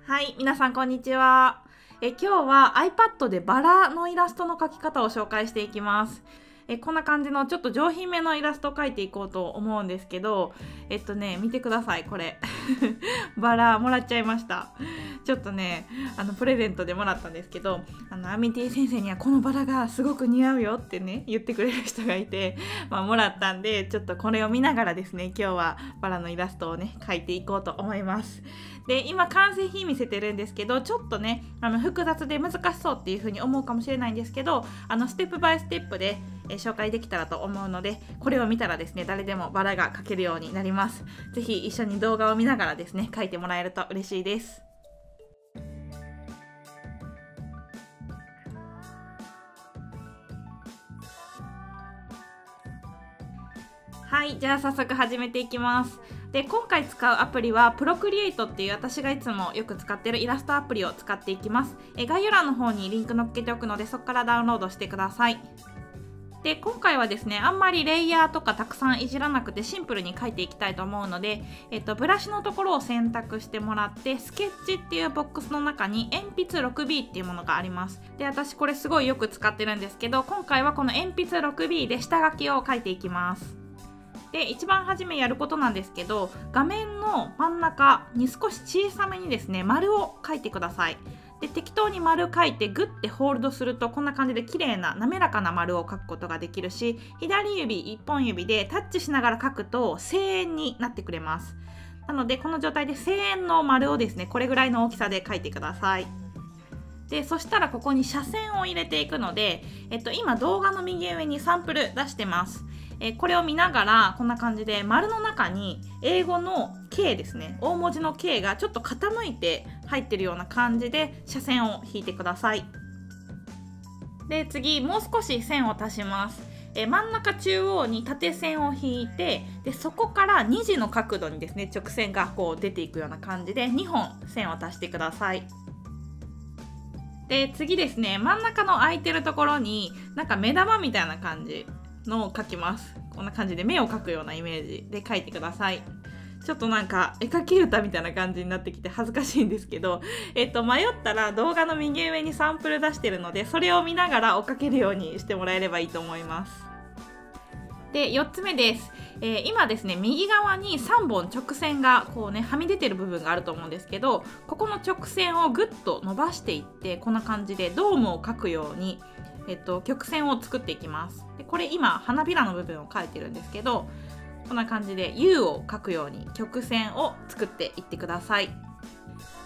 はい、皆さんこんにちは。今日は iPad でバラのイラストの描き方を紹介していきます。こんな感じのちょっと上品めのイラストを描いていこうと思うんですけど、見てください、これ。バラもらっちゃいました。ちょっとね、プレゼントでもらったんですけど、アミティ先生にはこのバラがすごく似合うよってね、言ってくれる人がいて、もらったんで、ちょっとこれを見ながらですね、今日はバラのイラストをね、描いていこうと思います。で、今完成品見せてるんですけど、ちょっとね、複雑で難しそうっていう風に思うかもしれないんですけど、ステップバイステップで紹介できたらと思うので、これを見たらですね、誰でもバラが描けるようになります。ぜひ一緒に動画を見ながらですね、描いてもらえると嬉しいです。はい、じゃあ早速始めていきます。で、今回使うアプリは Procreate っていう私がいつもよく使ってるイラストアプリを使っていきます。概要欄の方にリンク載っけておくので、そこからダウンロードしてください。で、今回はですね、あんまりレイヤーとかたくさんいじらなくてシンプルに描いていきたいと思うので、ブラシのところを選択してもらって、スケッチっていうボックスの中に鉛筆 6B っていうものがあります。で、私これすごいよく使ってるんですけど、今回はこの鉛筆 6B で下書きを描いていきます。で、一番初めやることなんですけど、画面の真ん中に少し小さめにですね、丸を描いてください。で、適当に丸描いてグッてホールドするとこんな感じで綺麗な滑らかな丸を描くことができるし、左指1本指でタッチしながら描くと正円になってくれます。なのでこの状態で正円の丸をですね、これぐらいの大きさで描いてください。で、そしたらここに斜線を入れていくので、今動画の右上にサンプル出してます。これを見ながらこんな感じで丸の中に英語の K ですね、大文字の K がちょっと傾いて入ってるような感じで斜線を引いてください。で、次もう少し線を足します。真ん中中央に縦線を引いて、でそこから2時の角度にですね、直線がこう出ていくような感じで2本線を足してください。で、次ですね、真ん中の空いてるところになんか目玉みたいな感じのを描きます。こんな感じで目を描くようなイメージで描いてください。ちょっとなんか絵描き歌みたいな感じになってきて恥ずかしいんですけど、迷ったら動画の右上にサンプル出してるので、それを見ながら追っかけるようにしてもらえればいいと思います。で、4つ目です。今ですね、右側に3本直線がこうね、はみ出てる部分があると思うんですけど、ここの直線をぐっと伸ばしていって、こんな感じでドームを描くように曲線を作っていきます。で、これ今花びらの部分を描いてるんですけど、こんな感じで U を描くように曲線を作っていってください。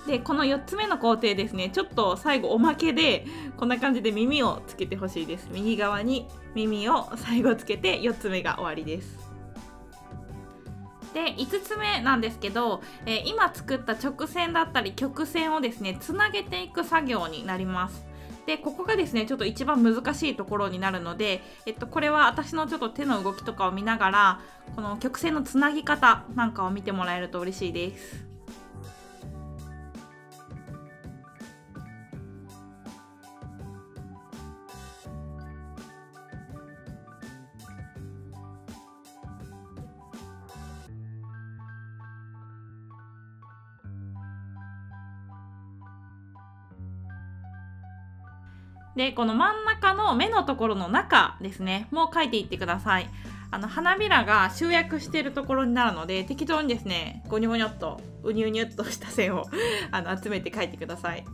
で、この4つ目の工程ですね、ちょっと最後おまけでこんな感じで耳をつけてほしいです。右側に耳を最後つけて4つ目が終わりです。で、5つ目なんですけど、今作った直線だったり曲線をですね、つなげていく作業になります。で、ここがですね、ちょっと一番難しいところになるので、これは私のちょっと手の動きとかを見ながら、この曲線のつなぎ方なんかを見てもらえると嬉しいです。で、この真ん中の目のところの中ですね、もう描いていってください。花びらが集約しているところになるので、適当にですね、ゴニョゴニョっとうにゅうにゅっとした線を集めて描いてください。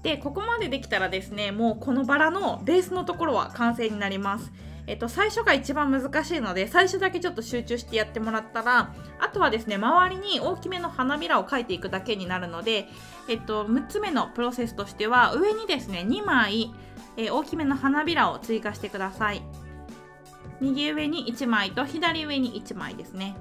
で、ここまでできたらですね、もうこのバラのベースのところは完成になります。最初が一番難しいので、最初だけちょっと集中してやってもらったら、あとはですね、周りに大きめの花びらを描いていくだけになるので、6つ目のプロセスとしては、上にですね、2枚、大きめの花びらを追加してください。右上に1枚と左上に1枚ですね。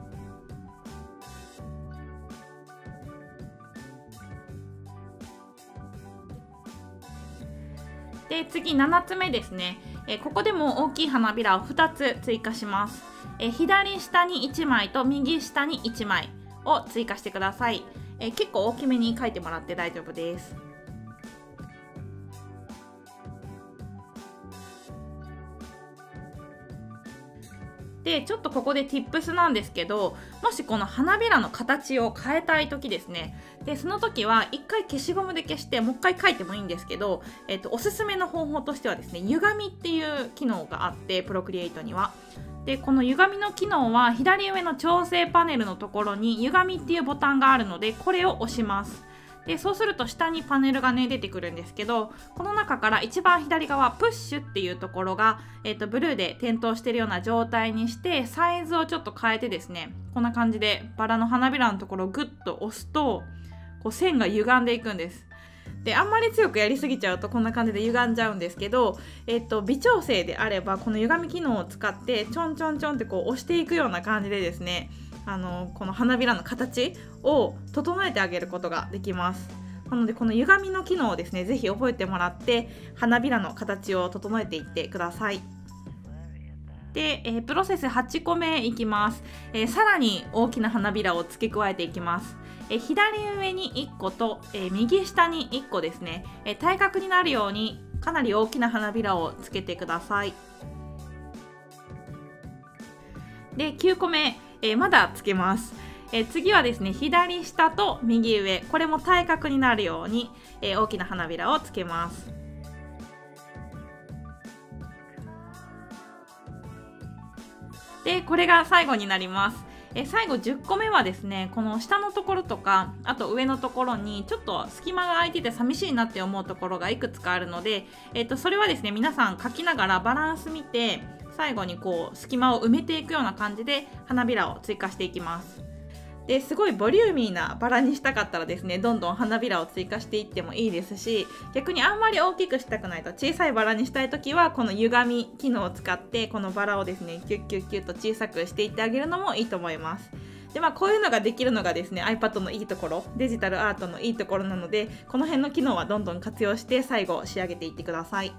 で、次7つ目ですね。ここでも大きい花びらを2つ追加します。左下に1枚と右下に1枚を追加してください。結構大きめに描いてもらって大丈夫です。で、でちょっとここで Tips なんですけど、もしこの花びらの形を変えたい時ですね、でその時は一回消しゴムで消してもう一回描いてもいいんですけど、おすすめの方法としてはですね、歪みっていう機能があって、プロクリエイトには。でこの歪みの機能は左上の調整パネルのところに歪みっていうボタンがあるので、これを押します。でそうすると下にパネルがね出てくるんですけど、この中から一番左側プッシュっていうところが、ブルーで点灯してるような状態にして、サイズをちょっと変えてですね、こんな感じでバラの花びらのところをグッと押すと、こう線が歪んでいくんです。であんまり強くやりすぎちゃうとこんな感じで歪んじゃうんですけど、微調整であればこの歪み機能を使ってちょんちょんちょんってこう押していくような感じでですね、この花びらの形を整えてあげることができます。なのでこの歪みの機能をですね、ぜひ覚えてもらって花びらの形を整えていってください。で、プロセス8個目いきます。さらに大きな花びらを付け加えていきます。左上に1個と、右下に1個ですね、対角になるようにかなり大きな花びらをつけてください。で9個目、まだつけます。次はですね、左下と右上、これも対角になるように、大きな花びらをつけます。でこれが最後になります。最後10個目はですね、この下のところとかあと上のところにちょっと隙間が空いてて寂しいなって思うところがいくつかあるので、それはですね、皆さん描きながらバランス見て最後にこう隙間を埋めていくような感じで花びらを追加していきます。ですごいボリューミーなバラにしたかったらですね、どんどん花びらを追加していってもいいですし、逆にあんまり大きくしたくないと小さいバラにしたいときはこの歪み機能を使ってこのバラをですねキュッキュッキュッと小さくしていってあげるのもいいと思います。でこういうのができるのがですね iPad のいいところ、デジタルアートのいいところなので、この辺の機能はどんどん活用して最後仕上げていってください。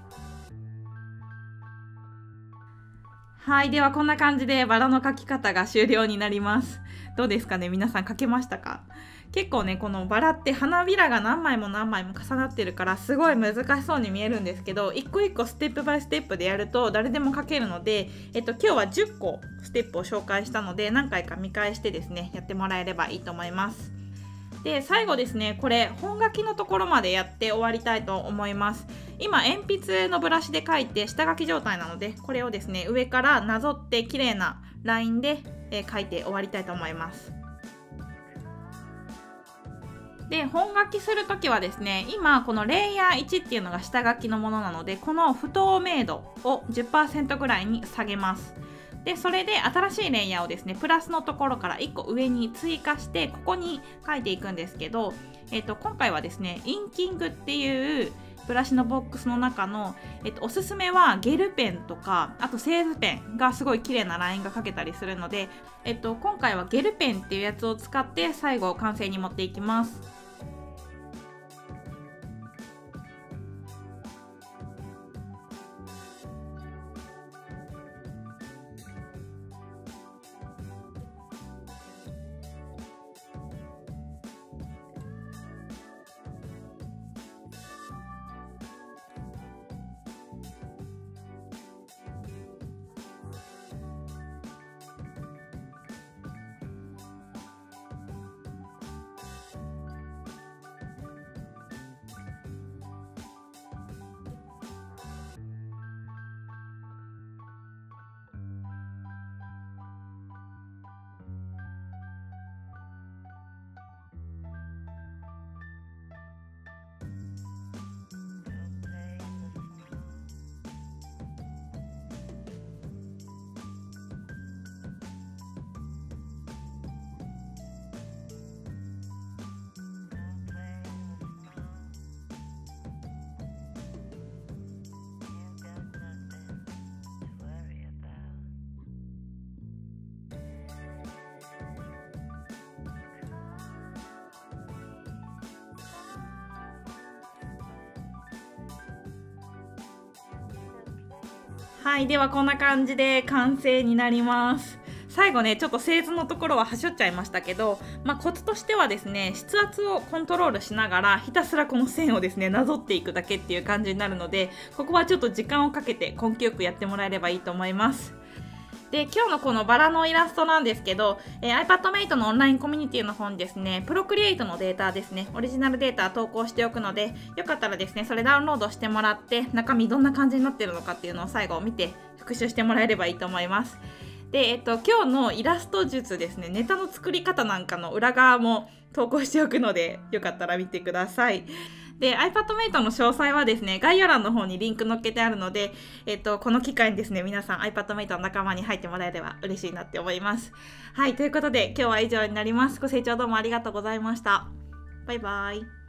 はい、ではこんな感じでバラの描き方が終了になります。どうですかね、皆さん描けましたか？結構ね、このバラって花びらが何枚も何枚も重なってるからすごい難しそうに見えるんですけど、一個一個ステップバイステップでやると誰でも描けるので、今日は10個ステップを紹介したので、何回か見返してですねやってもらえればいいと思います。で最後ですね、これ本書きのところまでやって終わりたいと思います。今鉛筆のブラシで書いて下書き状態なので、これをですね上からなぞって綺麗なラインで書いて終わりたいと思います。で本書きするときはですね、今このレイヤー1っていうのが下書きのものなので、この不透明度を 10% ぐらいに下げます。でそれで新しいレイヤーをですねプラスのところから1個上に追加して、ここに書いていくんですけど、今回はですねインキングっていうブラシのボックスの中の、おすすめはゲルペンとかあと製図ペンがすごい綺麗なラインが描けたりするので、今回はゲルペンっていうやつを使って最後完成に持っていきます。はい、ではこんな感じで完成になります。最後ねちょっと製図のところははしょっちゃいましたけど、コツとしてはですね、筆圧をコントロールしながらひたすらこの線をですねなぞっていくだけっていう感じになるので、ここはちょっと時間をかけて根気よくやってもらえればいいと思います。で今日のこのバラのイラストなんですけど、iPadMate のオンラインコミュニティの方にですね、プロクリエイトのデータですね、オリジナルデータ投稿しておくので、よかったらですね、それダウンロードしてもらって、中身どんな感じになってるのかっていうのを最後見て復習してもらえればいいと思います。で、今日のイラスト術ですね、ネタの作り方なんかの裏側も投稿しておくので、よかったら見てください。で、iPadMate の詳細はですね、概要欄の方にリンク載っけてあるので、この機会にですね、皆さん iPadMate の仲間に入ってもらえれば嬉しいなって思います。はい、ということで今日は以上になります。ご清聴どうもありがとうございました。バイバイ。